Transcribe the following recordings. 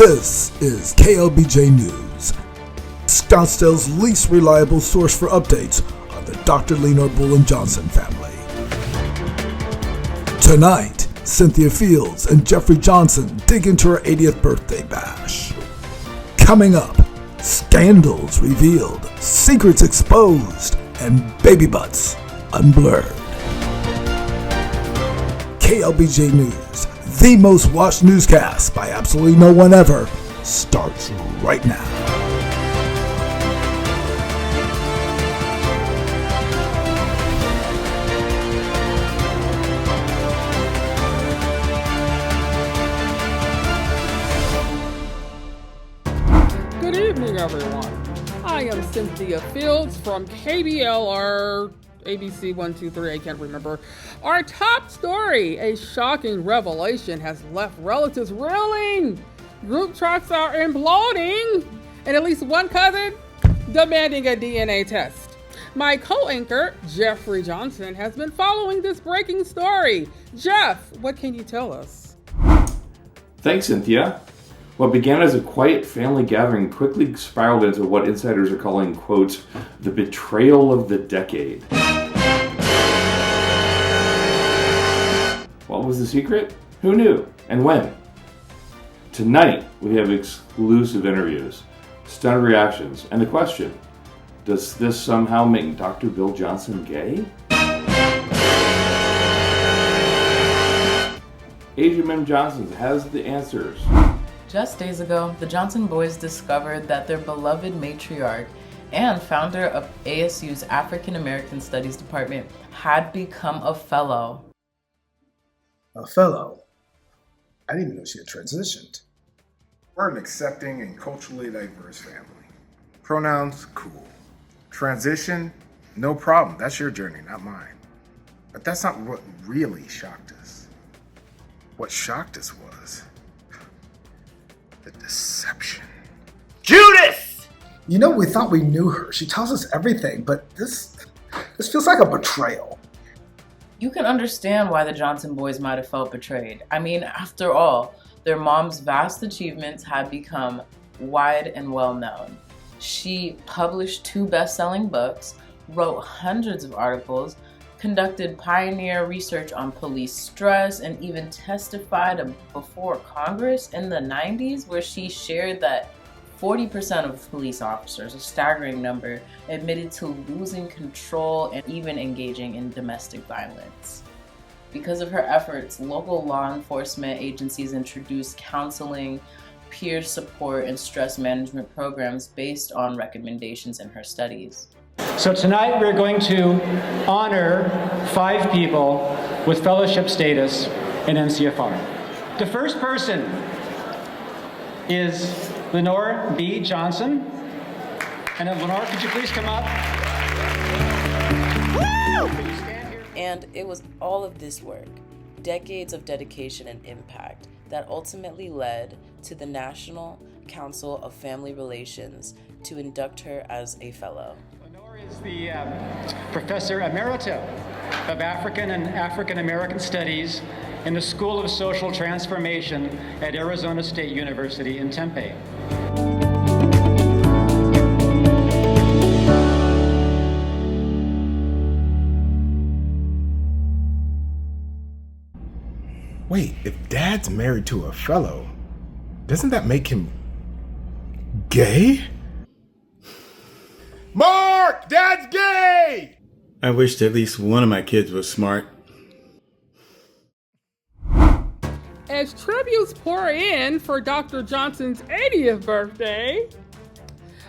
This is KLBJ News, Scottsdale's least reliable source for updates on the Dr. Leanor Boulin Johnson family. Tonight, Cynthia Fields and Jeffrey Johnson dig into her 80th birthday bash. Coming up, scandals revealed, secrets exposed, and baby butts unblurred. KLBJ News, the most watched newscast by absolutely no one ever, starts right now. Good evening, everyone. I am Cynthia Fields from KBLR ABC 123, I can't remember. Our top story, a shocking revelation has left relatives reeling. Group chats are imploding, and at least one cousin demanding a DNA test. My co-anchor, Jeffrey Johnson, has been following this breaking story. Jeff, what can you tell us? Thanks, Cynthia. What began as a quiet family gathering quickly spiraled into what insiders are calling, quote, the betrayal of the decade. What was the secret? Who knew? And when? Tonight, we have exclusive interviews, stunned reactions, and the question, does this somehow make Dr. Bill Johnson gay? Asian Mem Johnson has the answers. Just days ago, the Johnson boys discovered that their beloved matriarch and founder of ASU's African American Studies Department had become a fellow. A fellow? I didn't even know she had transitioned. We're an accepting and culturally diverse family. Pronouns, cool. Transition, no problem. That's your journey, not mine. But that's not what really shocked us. What shocked us was the deception. Judith! You know, we thought we knew her. She tells us everything, but this feels like a betrayal. You can understand why the Johnson boys might have felt betrayed. I mean, after all, their mom's vast achievements had become wide and well known. She published 2 best-selling books, wrote hundreds of articles, conducted pioneer research on police stress, and even testified before Congress in the 90s, where she shared that 40% of police officers, a staggering number, admitted to losing control and even engaging in domestic violence. Because of her efforts, local law enforcement agencies introduced counseling, peer support, and stress management programs based on recommendations in her studies. So tonight we're going to honor 5 people with fellowship status in NCFR. The first person is Leanor B. Johnson. And then Leanor, could you please come up? Woo! And it was all of this work, decades of dedication and impact, that ultimately led to the National Council of Family Relations to induct her as a fellow. Is the Professor Emerita of African and African American Studies in the School of Social Transformation at Arizona State University in Tempe. Wait, if Dad's married to a fellow, doesn't that make him gay? Mark! Dad's gay! I wished at least one of my kids was smart. As tributes pour in for Dr. Johnson's 80th birthday,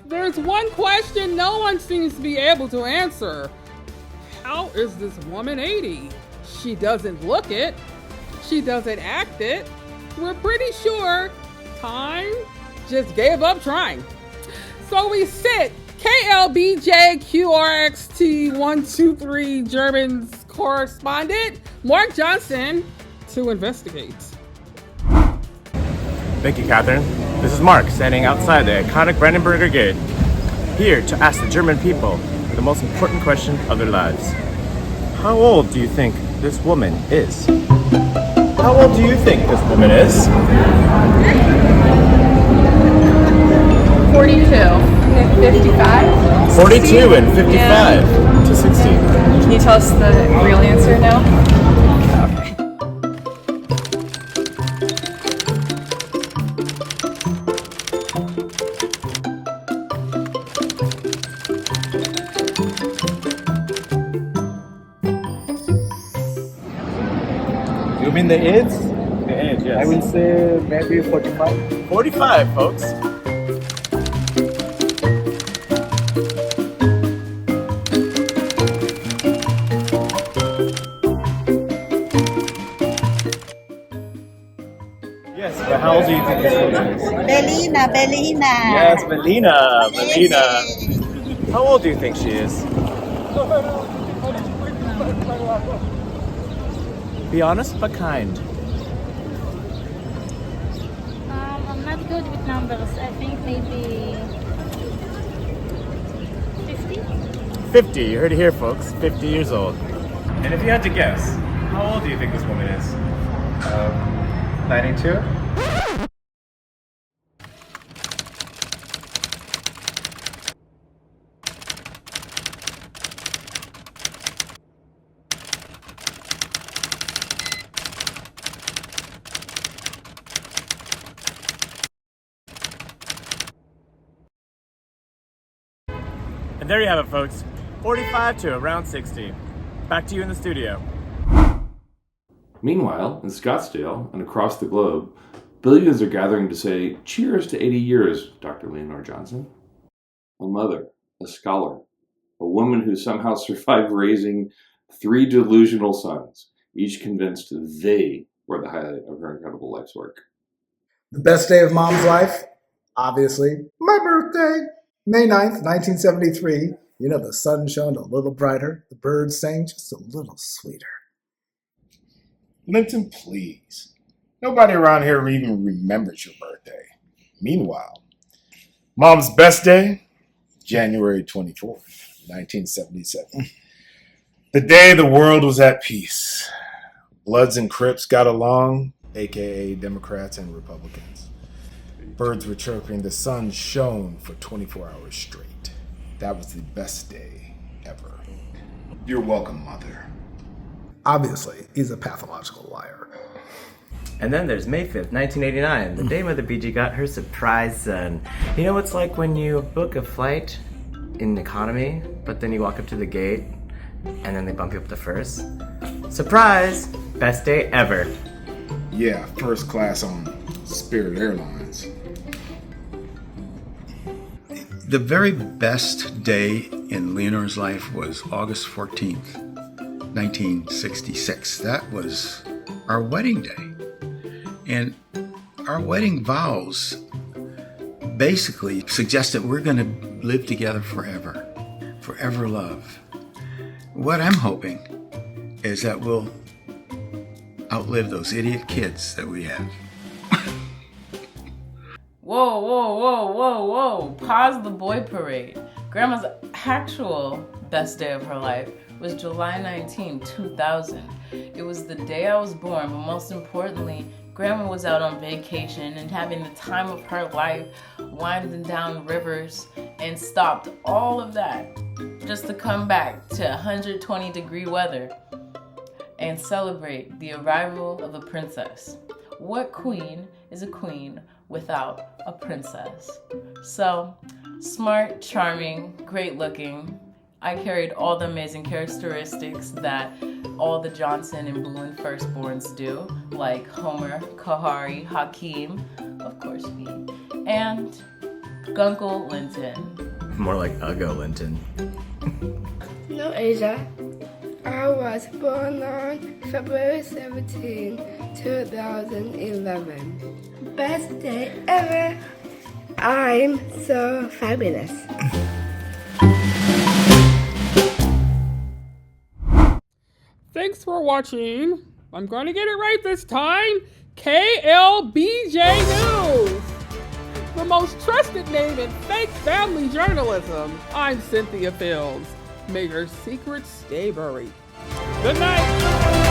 there's one question no one seems to be able to answer. How is this woman 80? She doesn't look it. She doesn't act it. We're pretty sure time just gave up trying. So we sit KLBJ QRXT 123 German's correspondent Mark Johnson to investigate. Thank you, Catherine. This is Mark standing outside the iconic Brandenburger Gate, here to ask the German people the most important question of their lives. How old do you think this woman is? How old do you think this woman is? 42 and 55. 42 and 55 Yeah. to 60. Can you tell us the real answer now? Okay. You mean the age? The age, yes. I will say maybe 45. 45, folks. Yes, but how old do you think this woman is? Belina. Yes, Melina. How old do you think she is? Be honest but kind. I'm not good with numbers. I think maybe 50. 50, you heard it here, folks. 50 years old. And if you had to guess, how old do you think this woman is? 92. And there you have it, folks. 45 to around 60. Back to you in the studio. Meanwhile, in Scottsdale and across the globe, billions are gathering to say, cheers to 80 years, Dr. Leanor Johnson. A mother, a scholar, a woman who somehow survived raising 3 delusional sons, each convinced they were the highlight of her incredible life's work. The best day of Mom's life? Obviously, my birthday, May 9th, 1973. You know, the sun shone a little brighter, the birds sang just a little sweeter. Linton, please. Nobody around here even remembers your birthday. Meanwhile, Mom's best day, January 24th, 1977. The day the world was at peace. Bloods and Crips got along, a.k.a. Democrats and Republicans. Birds were chirping, the sun shone for 24 hours straight. That was the best day ever. You're welcome, Mother. Obviously, he's a pathological liar. And then there's May 5th, 1989, the day Mother BG got her surprise son. You know what it's like when you book a flight in economy, but then you walk up to the gate, and then they bump you up to first? Surprise! Best day ever. Yeah, first class on Spirit Airlines. The very best day in Leanor's life was August 14th, 1966. That was our wedding day. And our wedding vows basically suggest that we're going to live together forever. Forever love. What I'm hoping is that we'll outlive those idiot kids that we have. Whoa. Pause the boy parade. Grandma's actual best day of her life was July 19, 2000. It was the day I was born, but most importantly, Grandma was out on vacation and having the time of her life, winding down rivers, and stopped all of that just to come back to 120-degree weather and celebrate the arrival of a princess. What queen is a queen without a princess? So, smart, charming, great looking. I carried all the amazing characteristics that all the Johnson and Boulin firstborns do, like Homer, Kahari, Hakeem, of course me, and Gunkle Linton. More like Uggo Linton. No, Asia. I was born on February 17, 2011. Best day ever. I'm so fabulous. Thanks for watching. I'm going to get it right this time. KLBJ News. The most trusted name in fake family journalism. I'm Cynthia Fields. May your secrets stay buried. Good night.